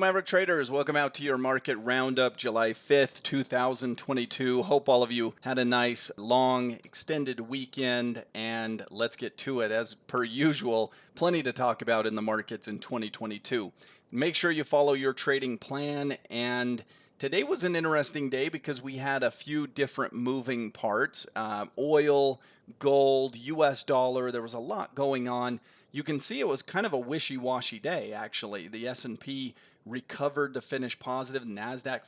Maverick traders. Welcome out to your market roundup, July 5th, 2022. Hope all of you had a nice, long, extended weekend, and let's get to it. As per usual, plenty to talk about in the markets in 2022. Make sure you follow your trading plan, and today was an interesting day because we had a few different moving parts. Oil, gold, US dollar, there was a lot going on. You can see it was kind of a wishy-washy day, actually. The S&P recovered to finish positive. The NASDAQ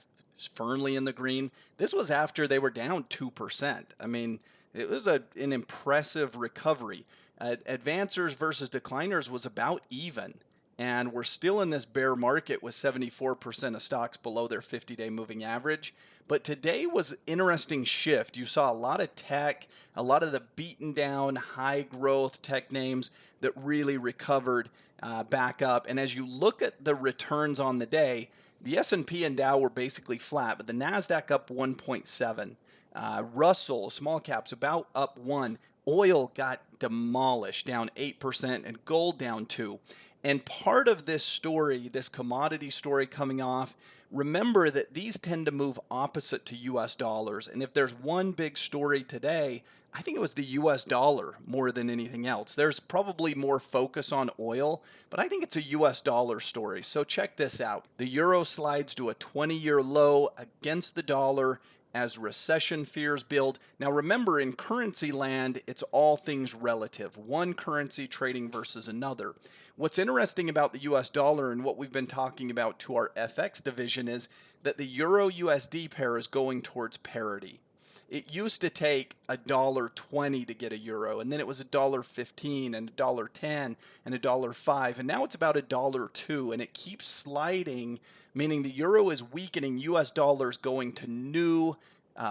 firmly in the green. This was after they were down 2%. I mean, it was an impressive recovery. Advancers versus decliners was about even. And we're still in this bear market with 74% of stocks below their 50-day moving average. But today was an interesting shift. You saw a lot of tech, a lot of the beaten down high growth tech names that really recovered back up. And as you look at the returns on the day, the S&P and Dow were basically flat, but the NASDAQ up 1.7. Russell, small caps, about up 1. Oil got demolished, down 8%, and gold down 2. And part of this story, this commodity story coming off, remember that these tend to move opposite to US dollars. And if there's one big story today, I think it was the US dollar more than anything else. There's probably more focus on oil, but I think it's a US dollar story. So check this out. The euro slides to a 20-year low against the dollar as recession fears build. Now remember, in currency land, it's all things relative. One currency trading versus another. What's interesting about the US dollar and what we've been talking about to our FX division is that the Euro USD pair is going towards parity. It used to take $1.20 to get a euro, and then it was $1.15 and $1.10 and $1.05, and now it's about $1.02, and it keeps sliding, meaning the euro is weakening, US dollars going to new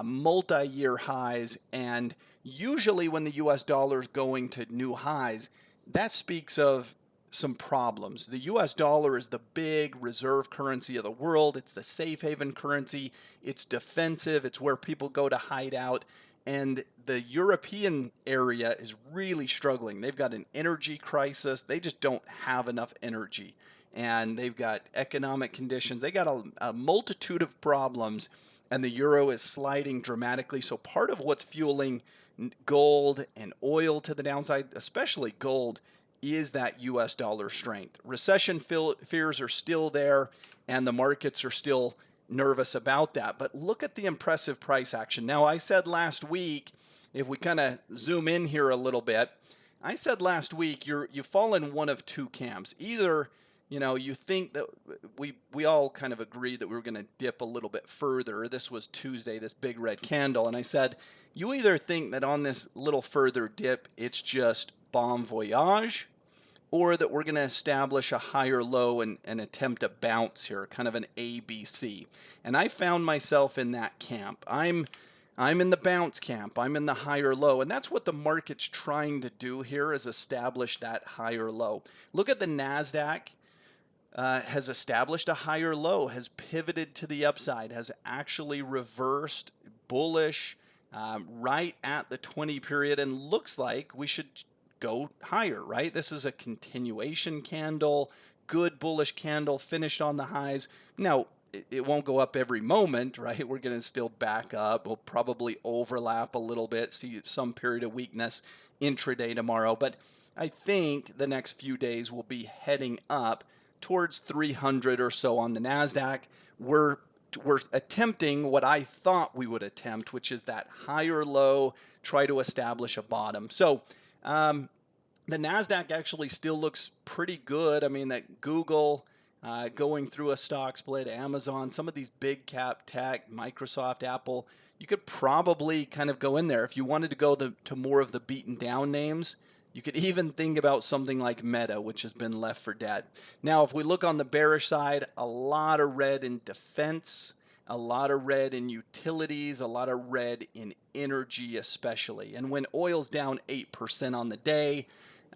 multi-year highs, and usually when the US dollar is going to new highs, that speaks of some problems. The US dollar is the big reserve currency of the world. It's the safe haven currency. It's defensive. It's where people go to hide out. And the European area is really struggling. They've got an energy crisis. They just don't have enough energy. And they've got economic conditions. They got a multitude of problems. And the euro is sliding dramatically. So part of what's fueling gold and oil to the downside, especially gold, is that US dollar strength. Recession fears are still there, and the markets are still nervous about that. But look at the impressive price action. Now, I said last week, if we kind of zoom in here a little bit, I said last week you fall in one of two camps. Either you think that we all kind of agreed that we were going to dip a little bit further. This was Tuesday, this big red candle, and I said you either think that on this little further dip it's just bon voyage, or that we're going to establish a higher low and attempt a bounce here, kind of an ABC. And I found myself in that camp. I'm in the bounce camp. I'm in the higher low. And that's what the market's trying to do here, is establish that higher low. Look at the NASDAQ. Has established a higher low, has pivoted to the upside, has actually reversed bullish right at the 20 period, and looks like we should go higher, right? This is a continuation candle, good bullish candle, finished on the highs. Now, it won't go up every moment, right? We're going to still back up. We'll probably overlap a little bit, see some period of weakness intraday tomorrow. But I think the next few days will be heading up towards 300 or so on the NASDAQ. We're attempting what I thought we would attempt, which is that higher low, try to establish a bottom. So the NASDAQ actually still looks pretty good. I mean, that Google going through a stock split, Amazon, some of these big cap tech, Microsoft, Apple, you could probably kind of go in there. If you wanted to go to more of the beaten down names, you could even think about something like Meta, which has been left for dead. Now, if we look on the bearish side, a lot of red in defense, a lot of red in utilities, a lot of red in energy especially. And when oil's down 8% on the day,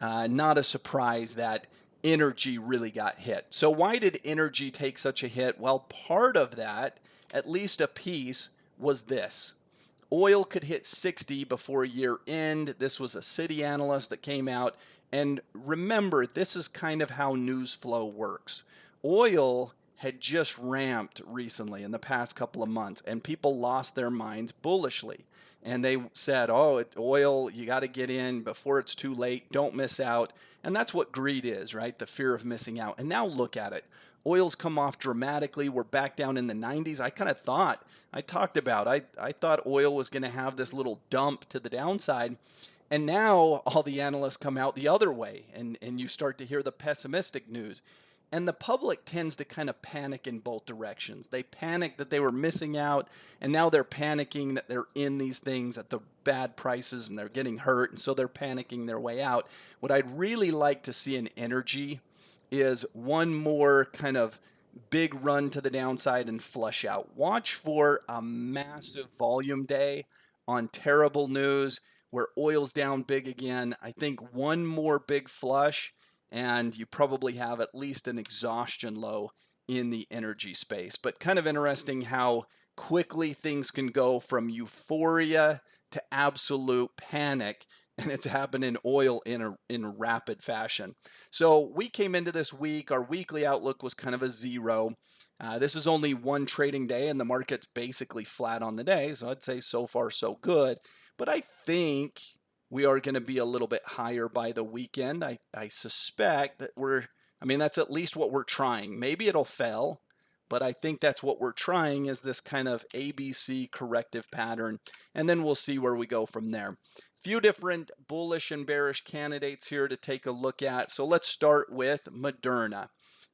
not a surprise that energy really got hit. So why did energy take such a hit? Well, part of that, at least a piece, was this. Oil could hit 60 before year end. This was a Citi analyst that came out. And remember, this is kind of how news flow works. Oil had just ramped recently in the past couple of months, and people lost their minds bullishly. And they said, oh, oil, you got to get in before it's too late. Don't miss out. And that's what greed is, right? The fear of missing out. And now look at it. Oil's come off dramatically. We're back down in the 90s. I kind of thought, I talked about, I thought oil was going to have this little dump to the downside. And now all the analysts come out the other way, and you start to hear the pessimistic news. And the public tends to kind of panic in both directions. They panic that they were missing out, and now they're panicking that they're in these things at the bad prices and they're getting hurt, and so they're panicking their way out. What I'd really like to see in energy is one more kind of big run to the downside and flush out. Watch for a massive volume day on terrible news where oil's down big again. I think one more big flush and you probably have at least an exhaustion low in the energy space. But kind of interesting how quickly things can go from euphoria to absolute panic, and it's happened in oil in rapid fashion. So we came into this week, our weekly outlook was kind of a zero. This is only one trading day, and the market's basically flat on the day, so I'd say so far so good. But I think we are going to be a little bit higher by the weekend. I suspect that that's at least what we're trying. Maybe it'll fail, but I think that's what we're trying is this kind of ABC corrective pattern, and then we'll see where we go from there. Few different bullish and bearish candidates here to take a look at. So let's start with Moderna.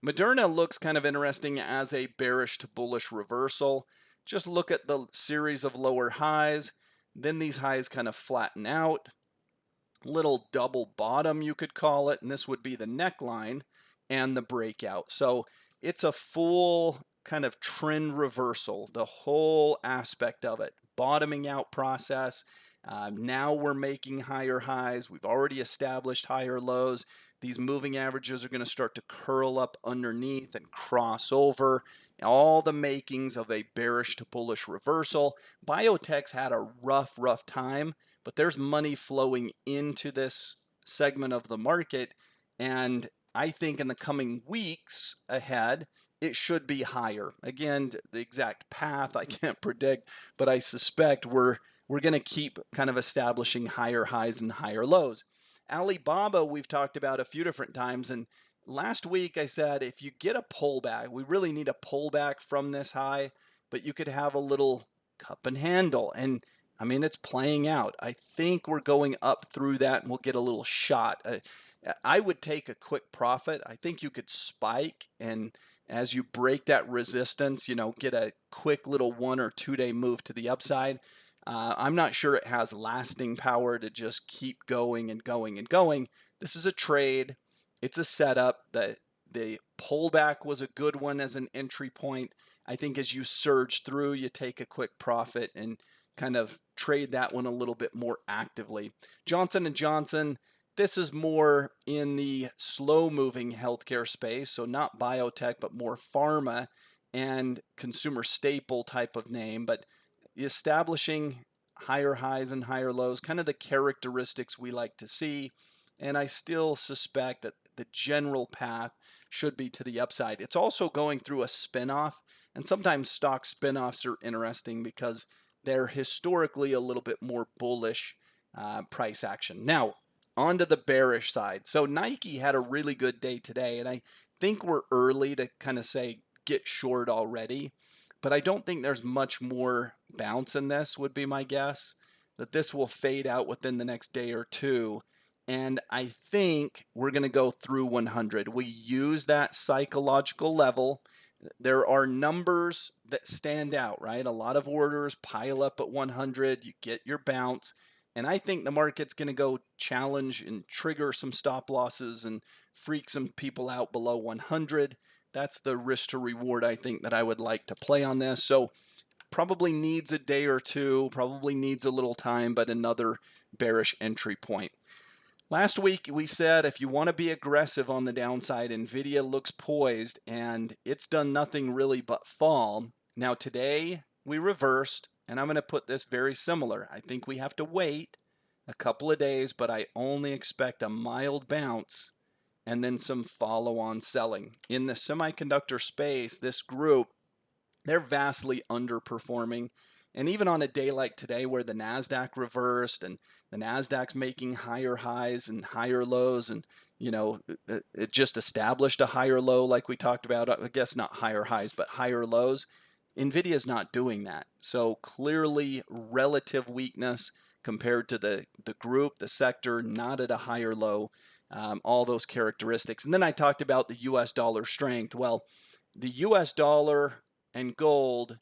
Moderna looks kind of interesting as a bearish to bullish reversal. Just look at the series of lower highs. Then these highs kind of flatten out. Little double bottom, you could call it, and this would be the neckline and the breakout. So it's a full kind of trend reversal, the whole aspect of it. Bottoming out process. Now we're making higher highs. We've already established higher lows. These moving averages are going to start to curl up underneath and cross over. All the makings of a bearish to bullish reversal. Biotech's had a rough time, but there's money flowing into this segment of the market. And I think in the coming weeks ahead, it should be higher. Again, the exact path I can't predict, but I suspect we're going to keep kind of establishing higher highs and higher lows. Alibaba, we've talked about a few different times, and last week I said if you get a pullback, we really need a pullback from this high, but you could have a little cup and handle. And it's playing out. I think we're going up through that and we'll get a little shot. I would take a quick profit. I think you could spike, and as you break that resistance, get a quick little 1 or 2 day move to the upside. I'm not sure it has lasting power to just keep going and going and going. This is a trade. It's a setup. The pullback was a good one as an entry point. I think as you surge through, you take a quick profit and kind of trade that one a little bit more actively. Johnson & Johnson, this is more in the slow-moving healthcare space, so not biotech, but more pharma and consumer staple type of name, but establishing higher highs and higher lows, kind of the characteristics we like to see. And I still suspect that the general path should be to the upside. It's also going through a spinoff, and sometimes stock spinoffs are interesting because they're historically a little bit more bullish price action. Now, onto the bearish side. So Nike had a really good day today, and I think we're early to kind of say get short already, but I don't think there's much more bounce in this, would be my guess, that this will fade out within the next day or two. And I think we're going to go through 100. We use that psychological level. There are numbers that stand out, right? A lot of orders pile up at 100. You get your bounce. And I think the market's going to go challenge and trigger some stop losses and freak some people out below 100. That's the risk to reward I think that I would like to play on this. So probably needs a day or two, probably needs a little time, but another bearish entry point. Last week we said if you want to be aggressive on the downside, Nvidia looks poised, and it's done nothing really but fall. Now today we reversed, and I'm going to put this very similar. I think we have to wait a couple of days, but I only expect a mild bounce and then some follow-on selling. In the semiconductor space, this group, they're vastly underperforming. And even on a day like today where the NASDAQ reversed and the NASDAQ's making higher highs and higher lows, and it just established a higher low like we talked about. I guess not higher highs, but higher lows. Nvidia's not doing that. So clearly relative weakness compared to the group, the sector, not at a higher low. All those characteristics. And then I talked about the US dollar strength. Well, the US dollar and gold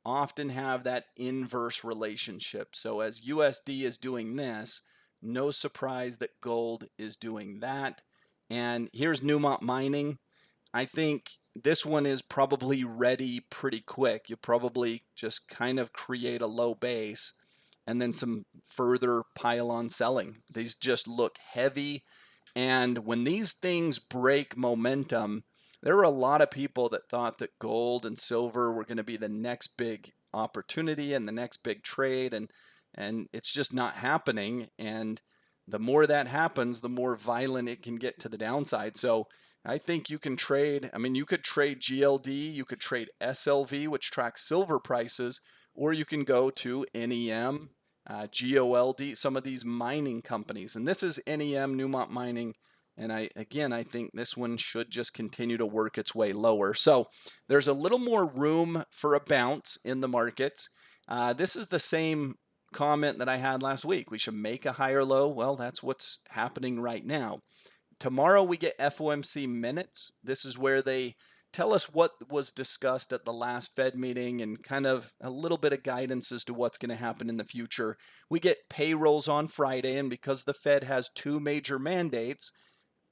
often have that inverse relationship. So as USD is doing this, no surprise that gold is doing that. And here's Newmont Mining. I think this one is probably ready pretty quick. You probably just kind of create a low base and then some further pile on selling. These just look heavy. And when these things break momentum, there were a lot of people that thought that gold and silver were going to be the next big opportunity and the next big trade, and it's just not happening. And the more that happens, the more violent it can get to the downside. So I think you can trade. I mean, you could trade GLD, you could trade SLV, which tracks silver prices, or you can go to NEM, GOLD, some of these mining companies. And this is NEM, Newmont Mining. And I think this one should just continue to work its way lower. So there's a little more room for a bounce in the markets. This is the same comment that I had last week. We should make a higher low. Well, that's what's happening right now. Tomorrow we get FOMC minutes. This is where they tell us what was discussed at the last Fed meeting and kind of a little bit of guidance as to what's going to happen in the future. We get payrolls on Friday, and because the Fed has two major mandates,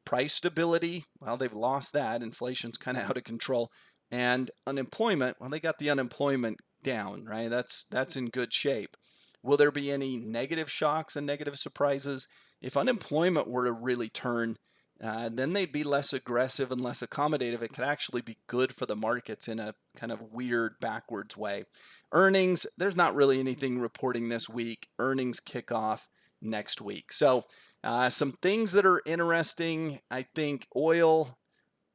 price stability, well, they've lost that. Inflation's kind of out of control. And unemployment, well, they got the unemployment down, right? That's in good shape. Will there be any negative shocks and negative surprises? If unemployment were to really turn, then they'd be less aggressive and less accommodative. It could actually be good for the markets in a kind of weird backwards way. Earnings, there's not really anything reporting this week. Earnings kick off next week. So some things that are interesting. I think oil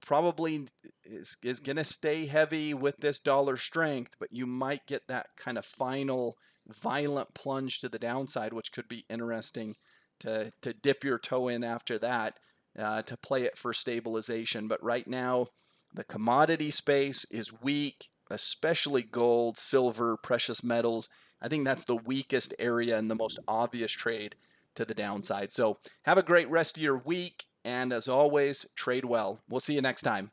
probably is going to stay heavy with this dollar strength, but you might get that kind of final violent plunge to the downside, which could be interesting to dip your toe in after that, to play it for stabilization. But right now, the commodity space is weak, especially gold, silver, precious metals. I think that's the weakest area and the most obvious trade to the downside. So have a great rest of your week. And as always, trade well. We'll see you next time.